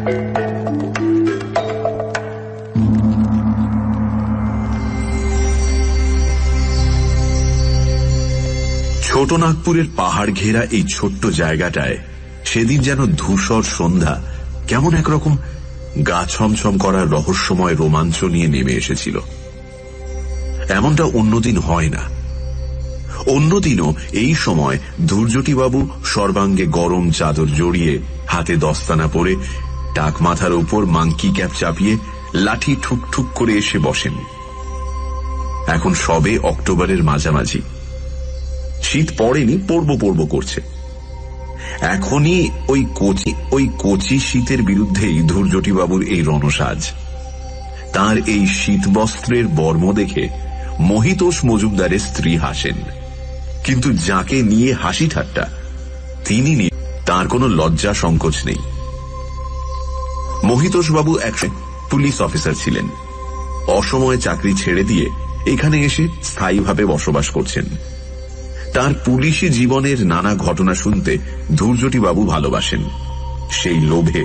ছোট নাগপুরের পাহাড় ঘেরা এই ছোট্ট জায়গাটায় সেদিন যেন ধূসর সন্ধ্যা কেমন একরকম গা ছমছম করার রহস্যময় রোমাঞ্চ নিয়ে নেমে এসেছিল। এমনটা অন্যদিন হয় না। অন্যদিনও এই সময় ধূর্যটিবাবু সর্বাঙ্গে গরম চাদর জড়িয়ে, হাতে দস্তানা পরে, টাক মাথার উপর মাংকি ক্যাপ চাপিয়ে লাঠি ঠুকঠুক করে এসে বসেন। এখন সবে অক্টোবরের মাঝামাঝি, শীত পড়েনি, পড়ব করছে। এখনই ওই কচি শীতের বিরুদ্ধেই ধূর্যটিবাবুর এই রণসাজ। তার এই শীতবস্ত্রের বর্ম দেখে মহিতোষ মজুমদারের স্ত্রী হাসেন, কিন্তু যাকে নিয়ে হাসি ঠাট্টা তিনি তার কোনো লজ্জা সংকোচ নেই। মহিতোষবাবু এক পুলিশ অফিসার ছিলেন, অসময়ে চাকরি ছেড়ে দিয়ে এখানে এসে স্থায়ীভাবে বসবাস করছেন। তার পুলিশি জীবনের নানা ঘটনা শুনতে ধূর্যটিবাবু ভালোবাসেন। সেই লোভে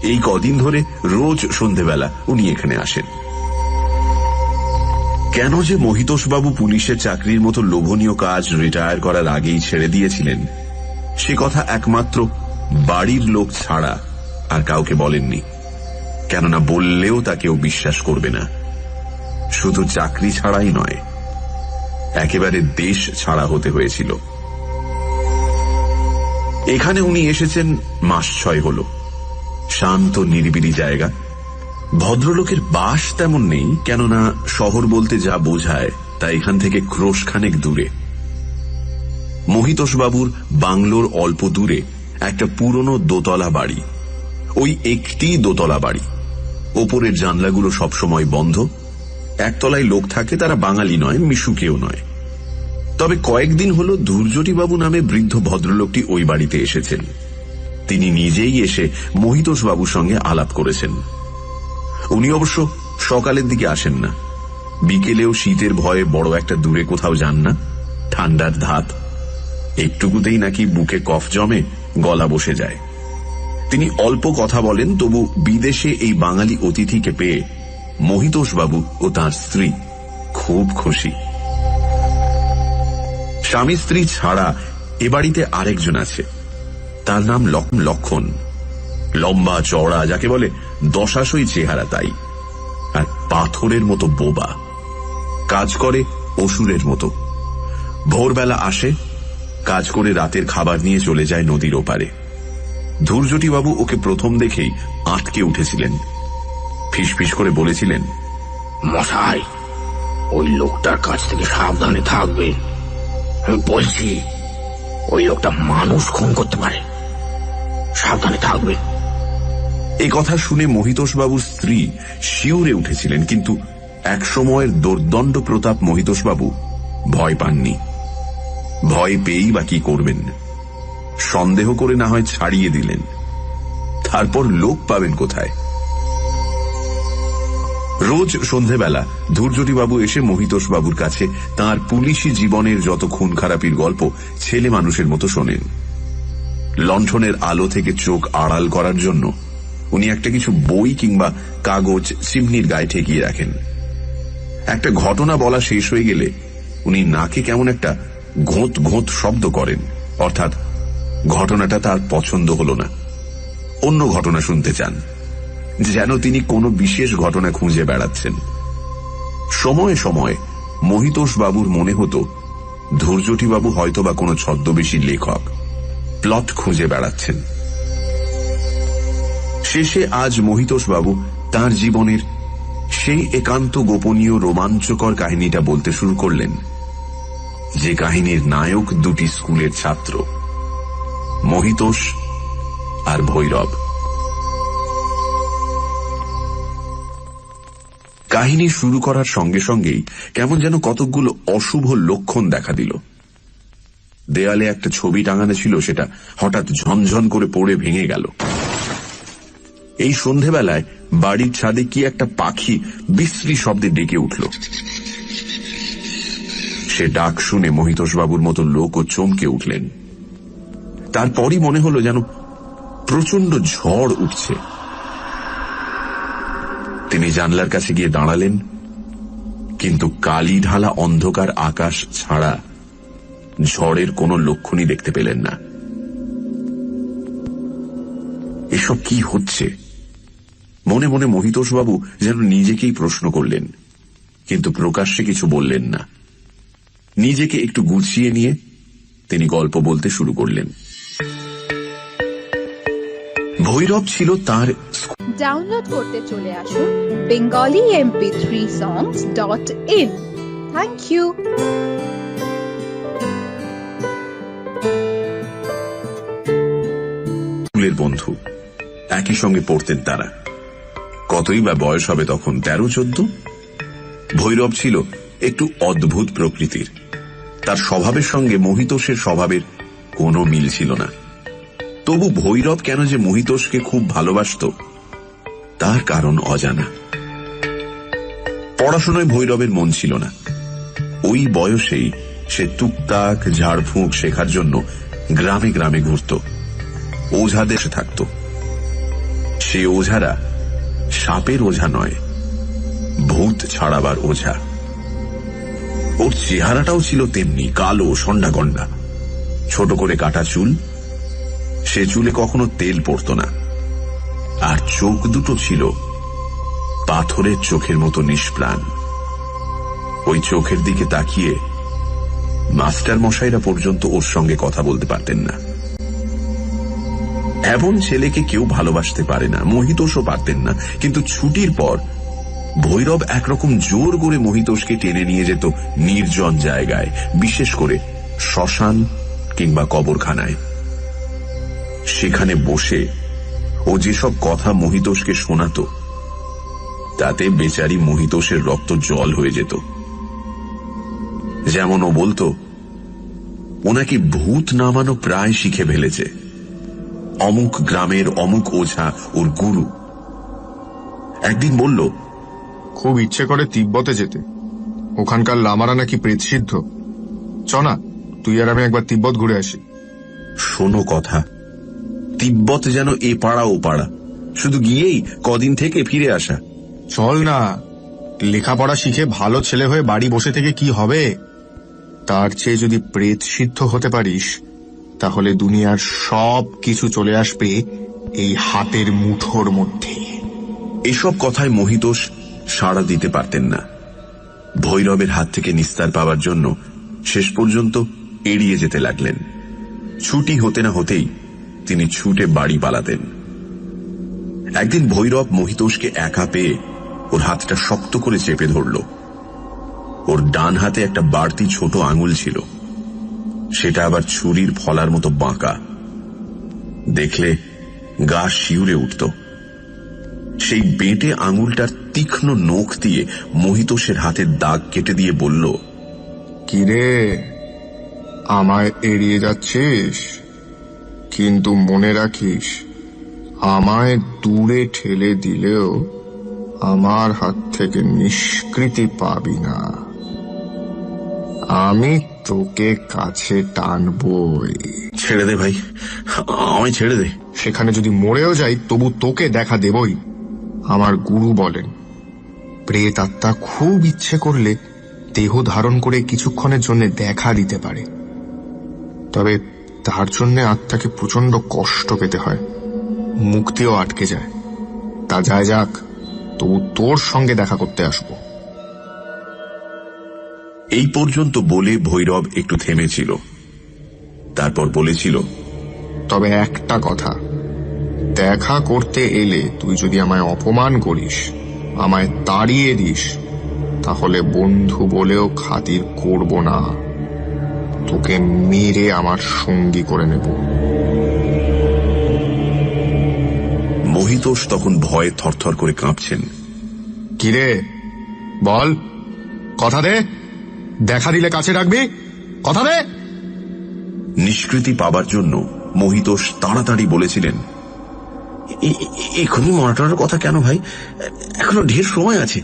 এই কদিন ধরে রোজ সন্ধেবেলা উনি এখানে আসেন। কেন যে মহিতোষবাবু পুলিশের চাকরির মতো লোভনীয় কাজ রিটায়ার করার আগেই ছেড়ে দিয়েছিলেন, সে কথা একমাত্র বাড়ির লোক ছাড়া আর কাউকে বলেননি। কেননা বললেও তা কেউ বিশ্বাস করবে না। শুধু চাকরি ছাড়াই নয়, একেবারে দেশ ছাড়া হতে হয়েছিল। এখানে উনি এসেছেন মাস 6 হল। শান্ত নিরিবিলি জায়গা, ভদ্রলোকের বাস তেমন নেই, কেননা শহর বলতে যা বোঝায় তা এখান থেকে ক্রোশখানেক দূরে। মহিতোষবাবুর বাংলোর অল্প দূরে একটা পুরনো দোতলা বাড়ি। ওই একটি দোতলা বাড়ি, ওপরের জানলাগুলো সবসময় বন্ধ। একতলায় লোক থাকে, তারা বাঙালি নয়, মিশুকেও নয়। তবে কয়েকদিন হল ধূর্যটিবাবু নামে বৃদ্ধ ভদ্রলোকটি ওই বাড়িতে এসেছেন। তিনি নিজেই এসে মহিতোষবাবুর সঙ্গে আলাপ করেছেন। উনি অবশ্য সকালের দিকে আসেন না, বিকেলেও শীতের ভয়ে বড় একটা দূরে কোথাও যান না। ঠান্ডার ধাত, একটুকুতেই নাকি বুকে কফ জমে, গলা বসে যায়। তিনি অল্প কথা বলেন, তবু বিদেশে এই বাঙালি অতিথিকে পেয়ে মহিতোষবাবু ও তাঁর স্ত্রী খুব খুশি। স্বামী স্ত্রী ছাড়া এ বাড়িতে আরেকজন আছে, তার নাম লক্ষণ। লম্বা চওড়া, যাকে বলে দশাশই চেহারা তাই, আর পাথরের মতো বোবা। কাজ করে অসুরের মতো। ভোরবেলা আসে, কাজ করে রাতের খাবার নিয়ে চলে যায় নদীর ওপারে। ধূর্যটিবাবু ওকে প্রথম দেখেই আটকে উঠেছিলেন। ফিসফিস করে বলেছিলেন, মশাই, ওই লোকটার কাছ থেকে সাবধানে থাকবে। আমি বলছি, ওই লোকটা মানুষ খুন করতে পারে, সাবধানে থাকবে। এ কথা শুনে মহিতোষবাবুর স্ত্রী শিউরে উঠেছিলেন, কিন্তু এক সময়ের দোর্দণ্ড প্রতাপ মহিতোষবাবু ভয় পাননি। ভয় পেয়েই বা কি করবেন? সন্দেহ করে না হয় ছাড়িয়ে দিলেন। তারপর লোক পাবেন কোথায়? রোজ সন্ধেবেলা ধূর্যটিবাবু এসে মহিতোষবাবুর কাছে তাঁর পুলিশি জীবনের যত খুন খারাপির গল্প ছেলে মানুষের মতো শোনেন। লণ্ঠনের আলো থেকে চোখ আড়াল করার জন্য উনি একটা কিছু বই কিংবা কাগজ চিমনির গায়ে ঠেকিয়ে রাখেন। একটা ঘটনা বলা শেষ হয়ে গেলে উনি নাকে কেমন একটা ঘোঁত ঘোঁত শব্দ করেন, অর্থাৎ ঘটনাটা তার পছন্দ হল না, অন্য ঘটনা শুনতে চান, যেন তিনি কোনো বিশেষ ঘটনা খুঁজে বেড়াচ্ছেন। সময়ে সময়ে মহিতোষবাবুর মনে হতো ধূর্যটিবাবু হয়তোবা কোনো ছদ্মবেশী লেখক, প্লট খুঁজে বেড়াচ্ছেন। শেষে আজ মহিতোষবাবু তাঁর জীবনের সেই একান্ত গোপনীয় রোমাঞ্চকর কাহিনীটা বলতে শুরু করলেন, যে কাহিনীর নায়ক দুটি স্কুলের ছাত্র, মহিতোষ আর ভৈরব। কাহিনী শুরু করার সঙ্গে সঙ্গেই কেমন যেন কতকগুলো অশুভ লক্ষণ দেখা দিল। দেয়ালে একটা ছবি টাঙানো ছিল, সেটা হঠাৎ ঝনঝন করে পড়ে ভেঙে গেল। এই সন্ধেবেলায় বাড়ির ছাদে কি একটা পাখি বিশ্রী শব্দে ডেকে উঠল। সে ডাক শুনে মহিতোষবাবুর মতো লোকও চমকে উঠলেন। তারপরই মনে হলো যেন প্রচন্ড ঝড় উঠছে। তিনি জানলার কাছে গিয়ে দাঁড়ালেন, কিন্তু কালি ঢালা অন্ধকার আকাশ ছাড়া ঝড়ের কোনো লক্ষণই দেখতে পেলেন না। এসব কি হচ্ছে? মনে মনে মহিতোষবাবু যেন নিজেকেই প্রশ্ন করলেন, কিন্তু প্রকাশ্যে কিছু বললেন না। নিজেকে একটু গুছিয়ে নিয়ে তিনি গল্প বলতে শুরু করলেন। ভৈরব ছিল তার। ডাউনলোড করতে চলে আসুন bengalimp3songs.in। Thank you. স্কুলের বন্ধু, একই সঙ্গে পড়তেন তারা। কতই বা বয়স হবে তখন, 13-14। ভৈরব ছিল একটু অদ্ভুত প্রকৃতির। তার স্বভাবের সঙ্গে মহিতোষের স্বভাবের কোনো মিল ছিল না। তবু ভৈরব কেন যে মহিতোষকে খুব ভালোবাসত তার কারণ অজানা। পড়াশোনায় ভৈরবের মন ছিল না। ওই বয়সেই সে টুকটাক ঝাড়ফুঁক শেখার জন্য গ্রামে গ্রামে ঘুরত, ওঝাদের থাকত। সে ওঝারা সাপের ওঝা নয়, ভূত ছাড়াবার ওঝা। ওর চেহারাটাও ছিল তেমনি, কালো সন্ডাগন্ডা, ছোট করে কাটা চুল। সে চুলে কখনো তেল পড়ত না, আর চোখ দুটো ছিল পাথরের চোখের মতো নিষ্প্রাণ। ওই চোখের দিকে তাকিয়ে মাস্টার মশাইরা পর্যন্ত ওর সঙ্গে কথা বলতে পারতেন না। এমন ছেলেকে কেউ ভালোবাসতে পারে না, মহিতোষও পারতেন না। কিন্তু ছুটির পর ভৈরব একরকম জোর করে মহিতোষকে টেনে নিয়ে যেত নির্জন জায়গায়, বিশেষ করে শ্মশান কিংবা কবরখানায়। সেখানে বসে ও যেসব কথা মহিতোষকে শোনাত, তাতে বেচারি মহিতোষের রক্ত জল হয়ে যেত। যেমন ও বলতো, ওনাকে ভূত নামানো প্রায় শিখে ফেলেছে। অমুক গ্রামের অমুক ওঝা ওর গুরু। একদিন বলল, খুব ইচ্ছে করে তিব্বতে যেতে, ওখানকার লামারা নাকি প্রেতসিদ্ধ। চনা, তুই আর আমি একবার তিব্বত ঘুরে আসি। শোনো কথা, তিব্বত যেন এ পাড়া ও পাড়া, শুধু গিয়েই কদিন থেকে ফিরে আসা। চল না, লেখাপড়া শিখে ভালো ছেলে হয়ে বাড়ি বসে থেকে কি হবে? তার চেয়ে যদি প্রেত সিদ্ধ হতে পারিস, তাহলে দুনিয়ার সব কিছু চলে আসবে এই হাতের মুঠোর মধ্যে। এসব কথায় মহিতোষ সাড়া দিতে পারতেন না। ভৈরবের হাত থেকে নিস্তার পাওয়ার জন্য শেষ পর্যন্ত এড়িয়ে যেতে লাগলেন। ছুটি হতে না হতেই তিনি ছুটে বাড়ি পালাতেন। একদিন ভৈরব মহিতোষকে একা পেয়ে ওর হাতটা শক্ত করে চেপে ধরল। ওর ডান হাতে একটা বাড়তি ছোট আঙুল ছিল, সেটা আবার ছুরির ফলার মতো বাঁকা। দেখলে গা শিউরে উঠত। সেই বেঁটে আঙুলটার তীক্ষ্ণ নখ দিয়ে মহিতোষের হাতের দাগ কেটে দিয়ে বলল, কিরে, আমায় এড়িয়ে যাচ্ছিস? কিন্তু মনে রাখিস, আমায় দূরে ঠেলে দিলেও আমার হাত থেকে নিষ্কৃতি পাবি না। আমি তোকে কাছে টানবই। ছেড়ে দে ভাই, আমায় ছেড়ে দে। সেখানে যদি মরেও যাই, তবু তোকে দেখা দেবই। আমার গুরু বলেন, প্রেত আত্মা খুব ইচ্ছে করলে দেহ ধারণ করে কিছুক্ষণের জন্য দেখা দিতে পারে, তবে তার জন্য আত্মাকে প্রচন্ড কষ্ট পেতে হয়, মুক্তিও আটকে যায়। তা যায় যাক, তবু তোর সঙ্গে দেখা করতে আসবো। এই পর্যন্ত বলে ভৈরব একটু থেমেছিল, তারপর বলেছিল, তবে একটা কথা, দেখা করতে এলে তুই যদি আমায় অপমান করিস, আমায় তাড়িয়ে দিস, তাহলে বন্ধু বলেও খাতির করব না, তোকে মেরে আমার সঙ্গী করে নেব। মহিতোষ তখন ভয়ে থরথর করে কাঁপছেন। কিরে, বল, কথা দে, দেখা দিলে কাছে রাখবি, কথা দে। নিষ্কৃতি পাবার জন্য মহিতোষ তাড়াতাড়ি বলেছিলেন, এখনই মরাটার কথা কেন ভাই, এখনো ঢের সময় আছে।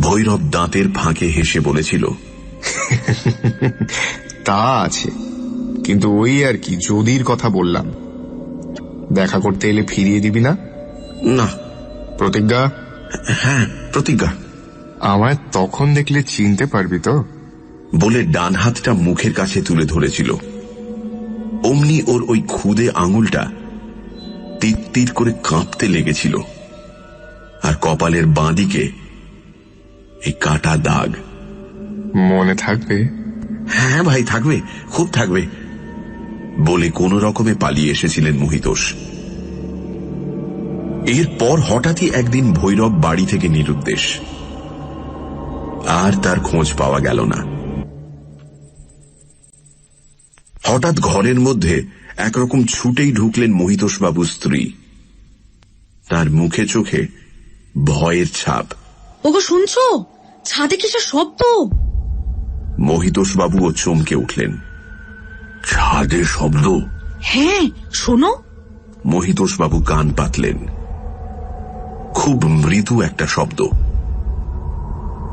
ভৈরব দাঁতের ফাঁকে হেসে বলেছিল, তা আছে, কিন্তু ওই আর কি, যদির কথা বললাম। দেখা করতে এলে ফিরিয়ে দিবি না? না, প্রতিজ্ঞা? হ্যাঁ, প্রতিজ্ঞা। আমায় তখন দেখলে চিনতে পারবি তো? বলে ডান হাতটা মুখের কাছে তুলে ধরেছিল। অমনি ওর ওই খুদে আঙুলটা তির করে কাঁপতে লেগেছিল, আর কপালের বাঁ দিকে এই কাটা দাগ। মনে থাকবে? হ্যাঁ ভাই, থাকবে, খুব থাকবে বলে কোন রকমে পালিয়ে এসেছিলেন মহিতোষ। এরপর হঠাৎই একদিন ভৈরব বাড়ি থেকে নিরুদ্দেশ, আর তার খোঁজ পাওয়া গেল না। হঠাৎ ঘরের মধ্যে একরকম ছুটেই ঢুকলেন মহিতোষবাবুর স্ত্রী। তার মুখে চোখে ভয়ের ছাপ। ওগো শুনছো? ছাদে কিসের শব্দ? মহিতোষবাবুও চমকে উঠলেন। ছাদে শব্দ? হ্যাঁ, শোনো। মহিতোষবাবু কান পাতলেন। খুব মৃদু একটা শব্দ,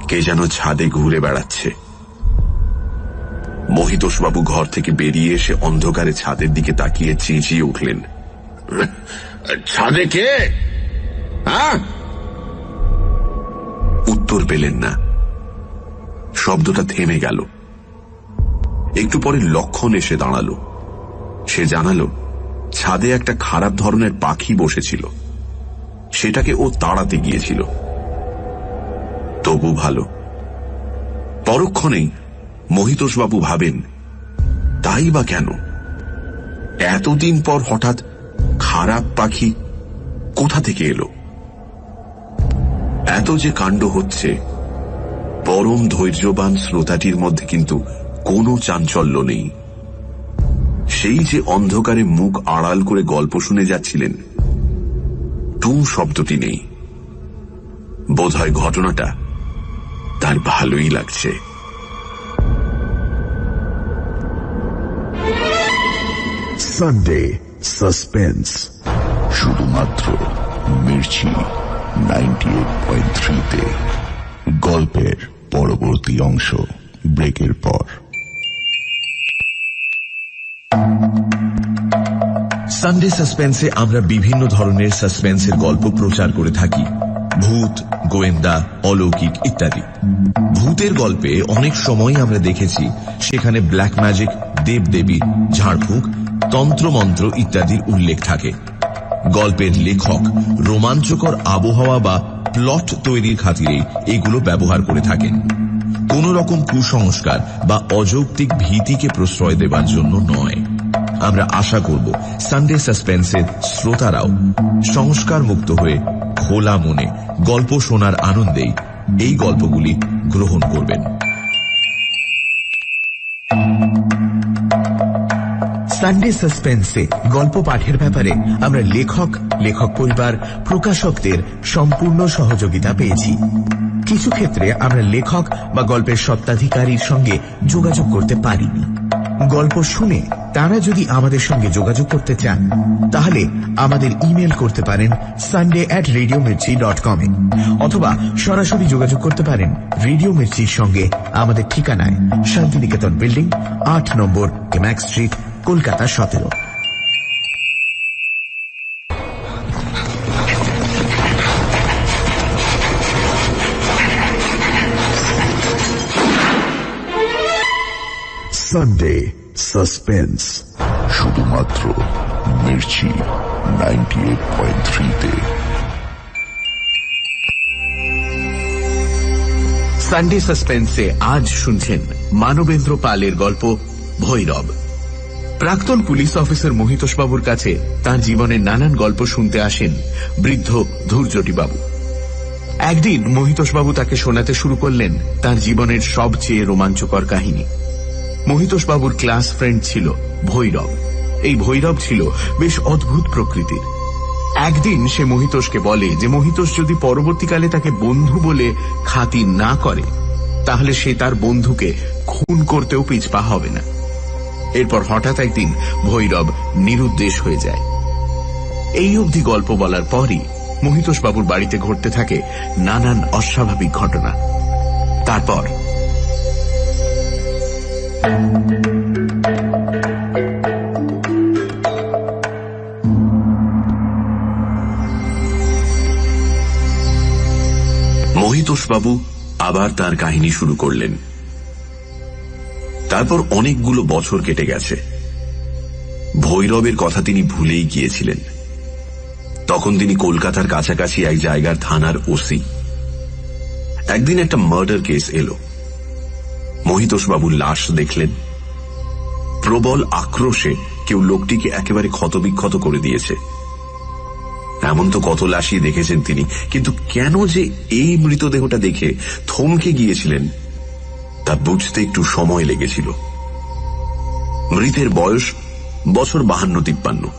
কে যেন ছাদে ঘুরে বেড়াচ্ছে। মহিতোষবাবু ঘর থেকে বেরিয়ে এসে অন্ধকারে ছাদের দিকে তাকিয়ে চেঁচিয়ে উঠলেন, ছাদে কে? উত্তর পেলেন না। শব্দটা থেমে গেল। একটু পরে লক্ষণ এসে দাঁড়ালো। সে জানালো ছাদে একটা খারাপ ধরনের পাখি বসেছিল, সেটাকে ও তাড়াতে গিয়েছিল। তবু ভালো। পরক্ষণেই মহিতোষবাবু ভাবেন, তাই বা কেন এতদিন পর হঠাৎ খারাপ পাখি কোথা থেকে এলো? এত যে কাণ্ড হচ্ছে, পরম ধৈর্যবান শ্রোতাটির মধ্যে কিন্তু কোনো চাঞ্চল্য নেই। সেই যে অন্ধকারে মুখ আড়াল করে গল্প শুনে যাচ্ছিলেন, টু শব্দটি নেই। বোধহয় ঘটনাটা তার ভালোই লাগছে। সানডে সাসপেন্স, শুধুমাত্র মির্চি 98.3-তে। গল্পের পরবর্তী অংশ ব্রেকের পর। সানডে সাসপেন্সে আমরা বিভিন্ন ধরনের সাসপেন্সের গল্প প্রচার করে থাকি। ভূত, গোয়েন্দা, অলৌকিক ইত্যাদি। ভূতের গল্পে অনেক সময় আমরা দেখেছি সেখানে ব্ল্যাক ম্যাজিক, দেবদেবী, ঝাড়ফুঁক, তন্ত্রমন্ত্র ইত্যাদির উল্লেখ থাকে। গল্পের লেখক রোমাঞ্চকর আবহাওয়া বা প্লট তৈরির খাতিরেই এগুলো ব্যবহার করে থাকেন, কোন রকম কুসংস্কার বা অযৌক্তিক ভীতিকে প্রশ্রয় দেবার জন্য নয়। আমরা আশা করব সানডে সাসপেন্সের শ্রোতারাও সংস্কার মুক্ত হয়ে খোলা মনে গল্প শোনার আনন্দেই এই গল্পগুলি গ্রহণ করবেন। সানডে সাসপেন্সে গল্প পাঠের ব্যাপারে আমরা লেখক, লেখক পরিবার, প্রকাশকদের সম্পূর্ণ সহযোগিতা পেয়েছি। কিছু ক্ষেত্রে আমরা লেখক বা গল্পের স্বত্বাধিকারীর সঙ্গে যোগাযোগ করতে পারিনি। গল্প শুনে তারা যদি আমাদের সঙ্গে যোগাযোগ করতে চান, তাহলে আমাদের ইমেল করতে পারেন sunday@radiomirchi.com-এ, অথবা সরাসরি যোগাযোগ করতে পারেন রেডিও মির্চির সঙ্গে আমাদের ঠিকানায়, শান্তিনিকেতন বিল্ডিং, 8 নম্বর কেম্যাক স্ট্রিট, কলকাতা 17। সানডে সাসপেন্স, শুধুমাত্র মির্চি 98.3-তে। সানডে সাসপেন্সে আজ শুনছেন মানবেন্দ্র পালের গল্প ভৈরব। প্রাক্তন পুলিশ অফিসার মহিতোষবাবুর কাছে তাঁর জীবনের নানান গল্প শুনতে আসেন বৃদ্ধ ধূর্যটিবাবু। একদিন মহিতোষবাবু তাকে শোনাতে শুরু করলেন তাঁর জীবনের সবচেয়ে রোমাঞ্চকর কাহিনী। মহিতোষবাবুর ক্লাস ফ্রেন্ড ছিল ভৈরব। এই ভৈরব ছিল বেশ অদ্ভুত প্রকৃতির। একদিন সে মহিতোষকে বলে যে মহিতোষ যদি পরবর্তীকালে তাকে বন্ধু বলে খাতির না করে, তাহলে সে তার বন্ধুকে খুন করতেও পিছপা হবে না। এরপর হঠাৎ একদিন ভৈরব নিরুদ্দেশ হয়ে যায়। এই অবধি গল্প বলার পরই মহিতোষবাবুর বাড়িতে ঘটতে থাকে নানান অস্বাভাবিক ঘটনা। তারপর মহিতোষবাবু আবার তার কাহিনী শুরু করলেন। তারপর অনেকগুলো বছর কেটে গেছে। ভৈরবের কথা তিনি ভুলেই গিয়েছিলেন। তখন তিনি কলকাতার কাছাকাছি এক জায়গার থানার ওসি। একদিন একটা মার্ডার কেস এলো। মহিতোষবাবু লাশ দেখলেন। প্রবল আক্রোশে কেউ লোকটিকে একেবারে ক্ষতবিক্ষত করে দিয়েছে। এমন তো কত লাশই দেখেছেন তিনি, কিন্তু কেন যে এই মৃতদেহটা দেখে থমকে গিয়েছিলেন তা বুঝতে একটু সময় লেগেছিল। মৃতের বয়স বছর 52-53,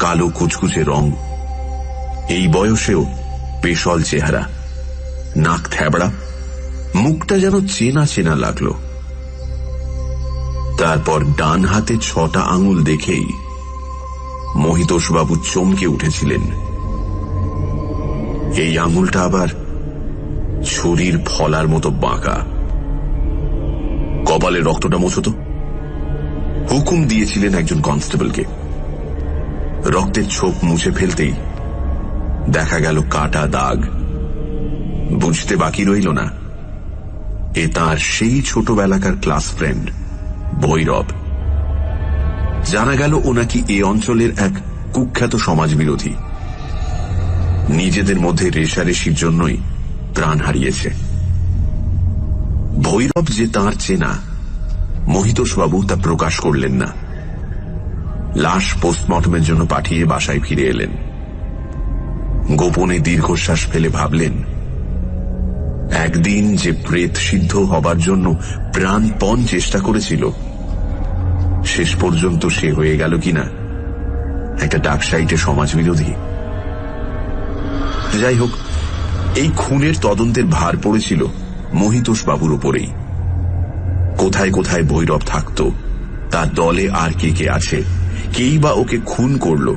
কালো কুচকুচে রং, এই বয়সেও পেশল চেহারা, নাক থ্যাবড়া, মুখটা যেন চেনা চেনা লাগলো। তারপর ডান হাতে 6টা আঙুল দেখেই মহিতোষবাবু চমকে উঠেছিলেন। এই আঙুলটা আবার ছুরির ফলার মতো বাঁকা। কপালে রক্তটা মোছত। হুকুম দিয়েছিলেন একজন কনস্টেবলকে। রক্তের ছোপ মুছে ফেলতেই দেখা গেল কাটা দাগ। বুঝতে বাকি রইল না এ তাঁর সেই ছোটবেলাকার ক্লাস ফ্রেন্ড ভৈরব। জানা গেল ও নাকি এ অঞ্চলের এক কুখ্যাত সমাজবিরোধী। নিজেদের মধ্যে রেষারেষির জন্যই প্রাণ হারিয়েছে। ভৈরব যে তাঁর চেনা, মহিতোষবাবু তা প্রকাশ করলেন না। লাশ পোস্টমর্টমের জন্য পাঠিয়ে বাসায় ফিরে এলেন। গোপনে দীর্ঘশ্বাস ফেলে ভাবলেন, একদিন যে প্রেত সিদ্ধ হবার জন্য প্রাণপণ চেষ্টা করেছিল, শেষ পর্যন্ত সে হয়ে গেল কিনা একটা ডাকসাইটে সমাজবিরোধী। যাই হোক, এই খুনের তদন্তের ভার পড়েছিল মহিতোষবাবুর উপরেই। কোথায় কোথায় ভৈরব থাকত, তার দলে আর কে কে আছে, কেই বা ওকে খুন করল,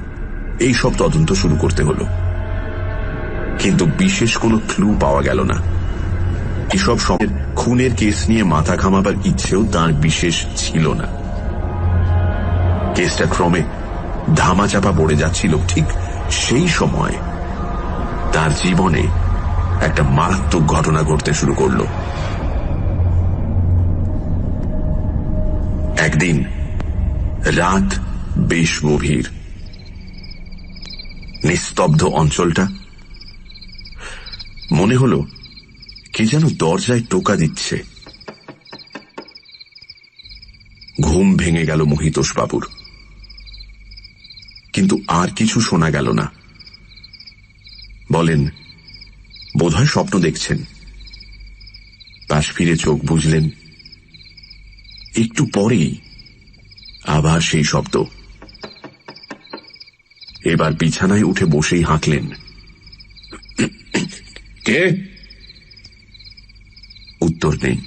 এই সব তদন্ত শুরু করতে হলো। কিন্তু বিশেষ কোনো ক্লু পাওয়া গেল না। এসব সময়ের খুনের কেস নিয়ে মাথা ঘামাবার ইচ্ছেও তার বিশেষ ছিল না। কেসটা ক্রমে ধামাচাপা পড়ে যাচ্ছিল। ঠিক সেই সময় তার জীবনে একটা মারাত্মক ঘটনা ঘটতে শুরু করল। একদিন রাত বেশ গভীর। নিস্তব্ধ অঞ্চলটা। মনে হলো কে যেন দরজায় টোকা দিচ্ছে। ঘুম ভেঙে গেল মহিতোষবাবুর, কিন্তু আর কিছু শোনা গেল না। বলেন, বোধহয় স্বপ্ন দেখছেন। পাশ ফিরে চোখ বুঝলেন। একটু পরেই আবার সেই শব্দ। এবার বিছানায় উঠে বসেই হাঁকলেন, কে? উত্তর নেই।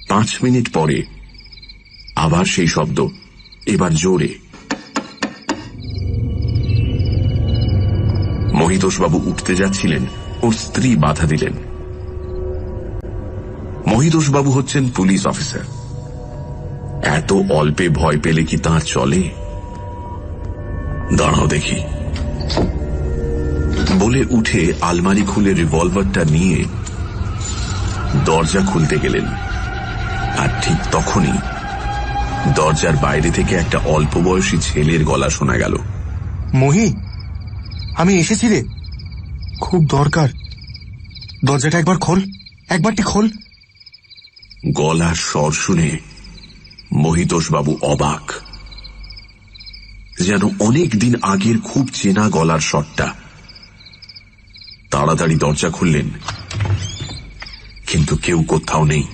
5 মিনিট পরে আবার সেই শব্দ, এবার জোরে। মহিতোষবাবু উঠতে যাচ্ছিলেন, ওর স্ত্রী বাধা দিলেন। মহিতোষবাবু হচ্ছেন পুলিশ অফিসার। এত অল্পে ভয় পেলে কি তাঁর চলে? দাঁড়াও দেখি বলে উঠে আলমারি খুলে রিভলভারটা নিয়ে দরজা খুলতে গেলেন। আর ঠিক তখনই দরজার বাইরে থেকে একটা অল্প বয়সী ছেলের গলা শোনা গেল। মহি, আমি এসেছি রে, খুব দরকার। দরজাটা একবার খোল, একবারটি খোল। গলার স্বর শুনে মহিতোষবাবু অবাক। যেন অনেক দিন আগের খুব চেনা গলার স্বরটা। তাড়াতাড়ি দরজা খুললেন, কিন্তু কেউ কোথাও নেই।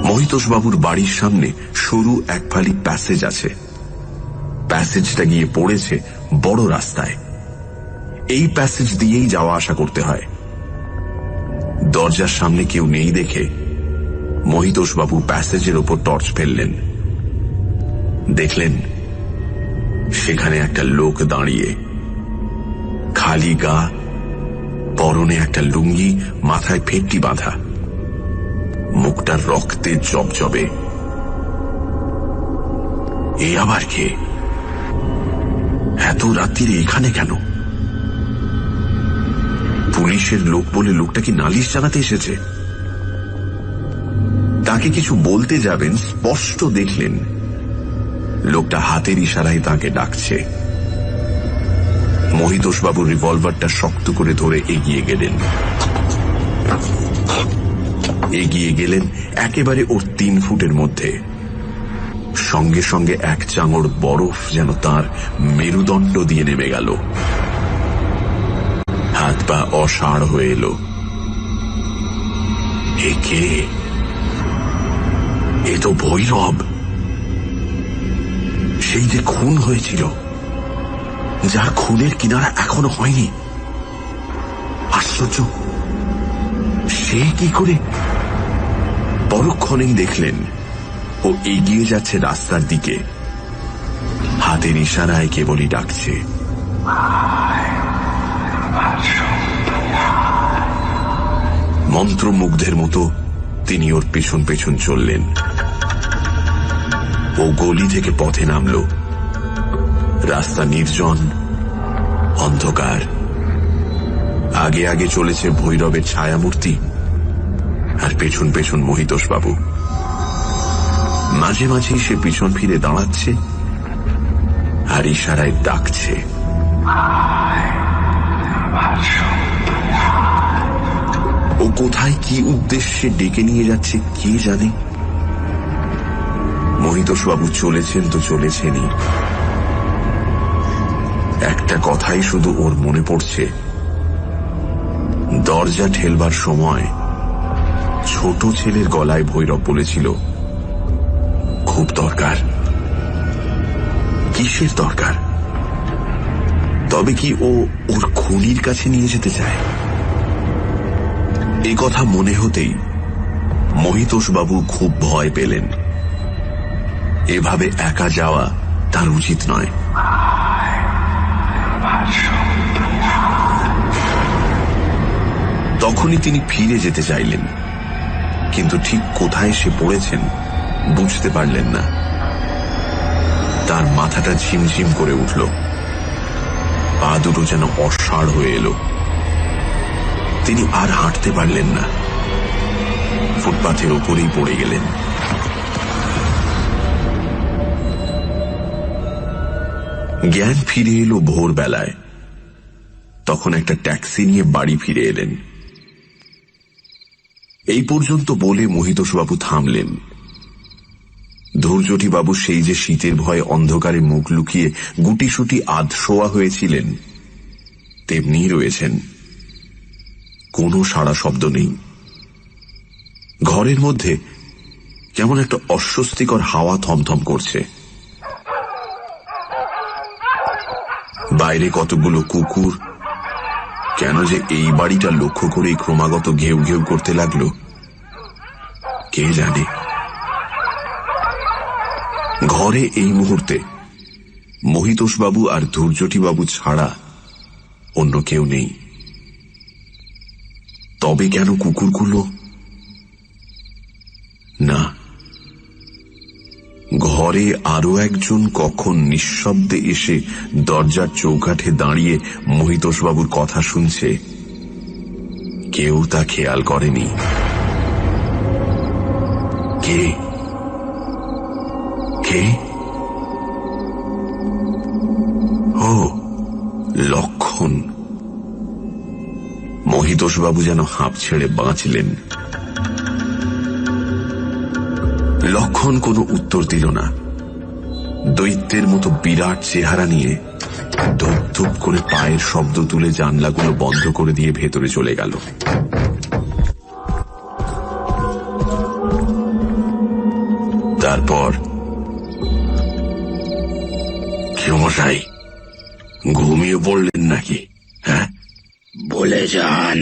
মহিতোষবাবুর বাড়ির সামনে সরু এক ফালি প্যাসেজ আছে। প্যাসেজটা গিয়ে পড়েছে বড় রাস্তায়। এই প্যাসেজ দিয়েই যাওয়া আসা করতে হয়। দরজার সামনে কেউ নেই দেখে মহিতোষবাবু প্যাসেজের ওপর টর্চ ফেললেন। দেখলেন সেখানে একটা লোক দাঁড়িয়ে, খালি গা, পরনে একটা লুঙ্গি, মাথায় ফেটটি বাঁধা, মুখটা রক্তে জবজবে। এ আবার কে? এত রাত্রিরে এখানে কেন? পুলিশের লোক বলে লোকটা কি নালিশ জানাতে এসেছে? তাকে কিছু বলতে যাবেন, স্পষ্ট দেখলেন লোকটা হাতের ইশারায় তাকে ডাকছে। মহিতোষবাবুর রিভলভারটা শক্ত করে ধরে এগিয়ে গেলেন একেবারে ওর 3 ফুটের মধ্যে। সঙ্গে সঙ্গে এক চাঙড় বরফ যেন তার মেরুদণ্ড দিয়ে নেমে গেল। হাত পা অসাড় হয়ে এলো। এ কে? এ তো ভৈরব, সেই যে খুন হয়েছিল, যার খুনের কিনারা এখনো হয়নি। আশ্চর্য, সে কি করে? পরক্ষণেই দেখলেন ও এগিয়ে যাচ্ছে রাস্তার দিকে, হাতের ইশারায় কেবলই ডাকছে। মন্ত্রমুগ্ধের মতো তিনি ওর পেছন পেছন চললেন। ও গলি থেকে পথে নামল। রাস্তা নির্জন, অন্ধকার। আগে আগে চলেছে ভৈরবের ছায়ামূর্তি, আর পেছন পেছন মহিতোষবাবু। মাঝে মাঝেই সে পিছন ফিরে দাঁড়াচ্ছে আর ইশারায় ডাকছে। ও কোথায় কি উদ্দেশ্যে ডেকে নিয়ে যাচ্ছে কে জানে। মহিতোষবাবু চলেছেন তো চলেছেনই। একটা কথাই শুধু ওর মনে পড়ছে, দরজা ঠেলবার সময় ছোট ছেলের গলায় ভৈরব বলেছিল, খুব দরকার। কিসের দরকার? তবে কি ও ওর খুনির কাছে নিয়ে যেতে চায়? এই কথা মনে হতেই মহিতোষবাবু খুব ভয় পেলেন। এভাবে একা যাওয়া তার উচিত নয়। তখনই তিনি ফিরে যেতে চাইলেন, কিন্তু ঠিক কোথায় সে পড়েছেন বুঝতে পারলেন না। তার মাথাটা ঝিমঝিম করে উঠল, পা দুটো যেন অসাড় হয়ে এলো। তিনি আর হাঁটতে পারলেন না, ফুটপাথের ওপরেই পড়ে গেলেন। জ্ঞান ফিরে এলো ভোরবেলায়। তখন একটা ট্যাক্সি নিয়ে বাড়ি ফিরে এলেন। এই পর্যন্ত বলে মহিতোষবাবু থামলেন। ধৈর্যটিবাবু সেই যে শীতের ভয়ে অন্ধকারে মুখ লুকিয়ে গুটিসুটি আধশোয়া হয়েছিলেন, তেমনি রয়েছেন। কোনো সাড়া শব্দ নেই। ঘরের মধ্যে কেমন একটা অস্বস্তিকর হাওয়া থমথম করছে। বাইরে কতগুলো কুকুর কেন যে এই বাড়িটা লক্ষ্য করেই ক্রমাগত ঘেউ ঘেউ করতে লাগলো, কে জানে। ঘরে এই মুহূর্তে মহিতোষবাবু আর ধৈর্যটিবাবু ছাড়া অন্য কেউ নেই। তবে কেন কুকুরগুলো? না, ঘরে আরো একজন কখন নিঃশব্দে এসে দরজার চৌকাঠে দাঁড়িয়ে মহিতোষবাবুর কথা শুনছে, কেউ তা খেয়াল করেনি। কে? কে? ও, লক্ষণ। মহিতোষবাবু যেন হাঁপ ছেড়ে বাঁচলেন। লক্ষণ কোনো উত্তর দিল না। দৈত্যের মতো বিরাট চেহারা নিয়ে ধূপ ধূপ করে পায়ের শব্দ তুলে জানলাগুলো বন্ধ করে দিয়ে ভেতরে চলে গেল। তারপর, মশাই ঘুমিয়ে পড়লেন নাকি? হ্যাঁ, বলে যান,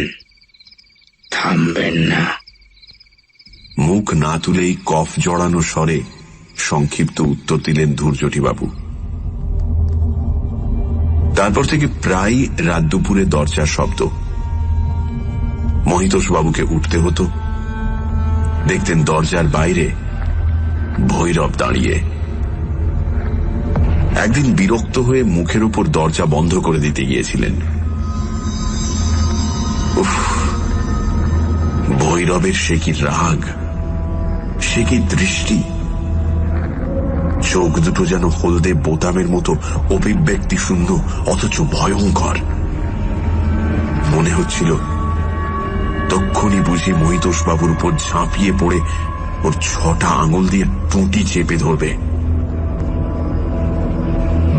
থামবেন না। মুখ না তুলেই কফ জড়ানো স্বরে সংক্ষিপ্ত উত্তর দিলেন ধৈর্যটিবাবু। তারপর থেকে প্রায় রাত দুপুরে দরজার শব্দ। মহিতোষবাবুকে উঠতে হতো। দেখতেন দরজার বাইরে ভৈরব দাঁড়িয়ে। একদিন বিরক্ত হয়ে মুখের উপর দরজা বন্ধ করে দিতে গিয়েছিলেন। উফ, ভৈরবের সে কি রাগ, সে কি দৃষ্টি! চোখ দুটো যেন হলদে বোতামের মতো অভিব্যক্তি শূন্য, অথচ ভয়ঙ্কর। মনে হচ্ছিল তক্ষুনি বুঝি মহিতোষবাবুর উপর ঝাঁপিয়ে পড়ে ওর 6টা আঙুল দিয়ে টুটি চেপে ধরবে।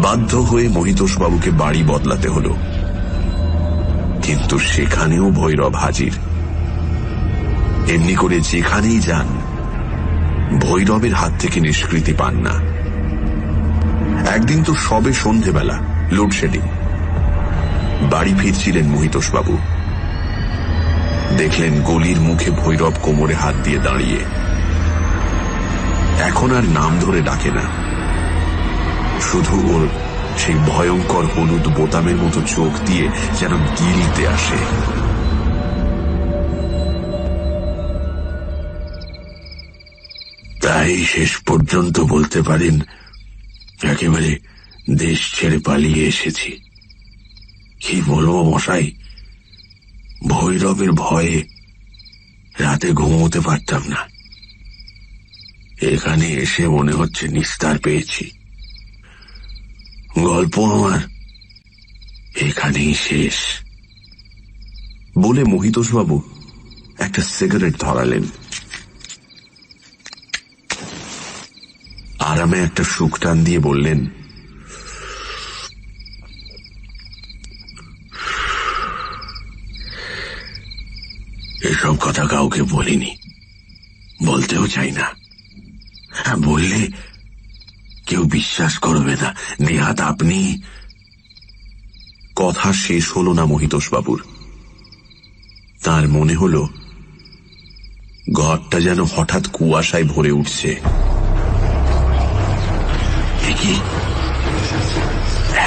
বাধ্য হয়ে মহিতোষবাবুকে বাড়ি বদলাতে হল, কিন্তু সেখানেও ভৈরব হাজির। এমনি করে যেখানেই যান ভৈরবের হাত থেকে নিষ্কৃতি পান না। একদিন তো সবে সন্ধেবেলা, লোডশেডিং। বাড়ি ফিরছিলেন মহিতোষবাবু, দেখলেন গলির মুখে ভৈরব কোমরে হাত দিয়ে দাঁড়িয়ে। এখন আর নাম ধরে ডাকে না, শুধু ওর সেই ভয়ঙ্কর হলুদ বোতামের মতো চোখ দিয়ে যেন গিলিতে আসে। তাই শেষ পর্যন্ত বলতে পারেন একেবারে দেশ ছেড়ে পালিয়ে এসেছি। কি বলবো মশাই, ভৈরবের ভয়ে রাতে ঘুমোতে পারতাম না। এখানে এসে মনে হচ্ছে নিস্তার পেয়েছি। গল্প আমার এখানেই শেষ বলে মহিতোষবাবু একটা সিগারেট ধরালেন। আরামে একটা সুখ টান দিয়ে বললেন, এসব কথা কাউকে বলিনি, বলতেও চাই না। বললে কেউ বিশ্বাস করবে না। নেহাত আপনি। কথা শেষ হল না মহিতোষবাবুর। তার মনে হল ঘরটা যেন হঠাৎ কুয়াশায় ভরে উঠছে। কি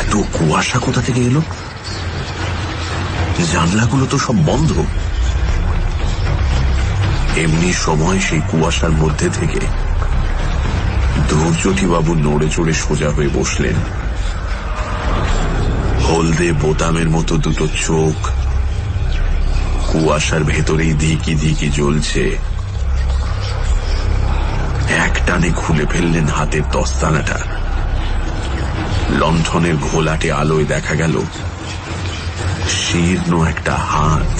এত কুয়াশা কোথা থেকে এলো? জানলাগুলো তো সব বন্ধ। এমনি সময় সেই কুয়াশার মধ্যে থেকে ধ্রুবজ্যোতিবাবু নড়ে চড়ে সোজা হয়ে বসলেন। হলদে বোতামের মতো দুটো চোখ কুয়াশার ভেতরেই ধিকি ধিকি জ্বলছে। এক টানে খুলে ফেললেন হাতের দস্তানাটা। লণ্ঠনের ঘোলাটে আলোয় দেখা গেল শীর্ণ একটা হাত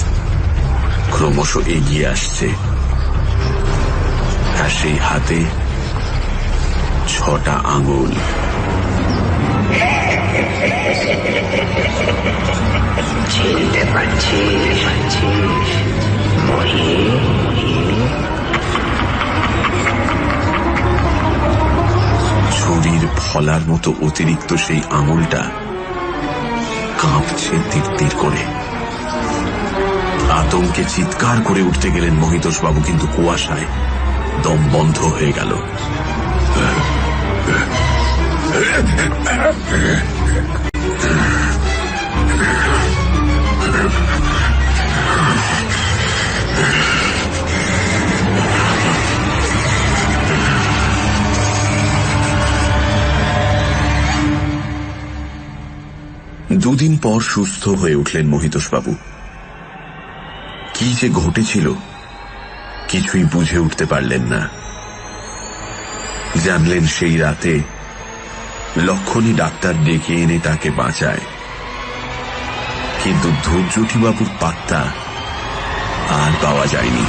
ক্রমশ এগিয়ে আসছে, আর সেই হাতে 6টা আঙুল। চিনতে পারছিস মহি? ছুরির ফলার মতো অতিরিক্ত সেই আঙুলটা কাঁপছে তীর করে। আতঙ্কে চিৎকার করে উঠতে গেলেন মহিতোষবাবু, কিন্তু কুয়াশায় দম বন্ধ হয়ে গেল। দুদিন পর সুস্থ হয়ে উঠলেন মহিতোষবাবু। কি যে ঘটেছিল কিছুই বুঝে উঠতে পারলেন না। জানলেন সেই রাতে লক্ষণী ডাক্তার ডেকে এনে তাকে বাঁচায়, কিন্তু ধ্রুবজ্যোতিবাবুর পাত্তা আর পাওয়া যায়নি।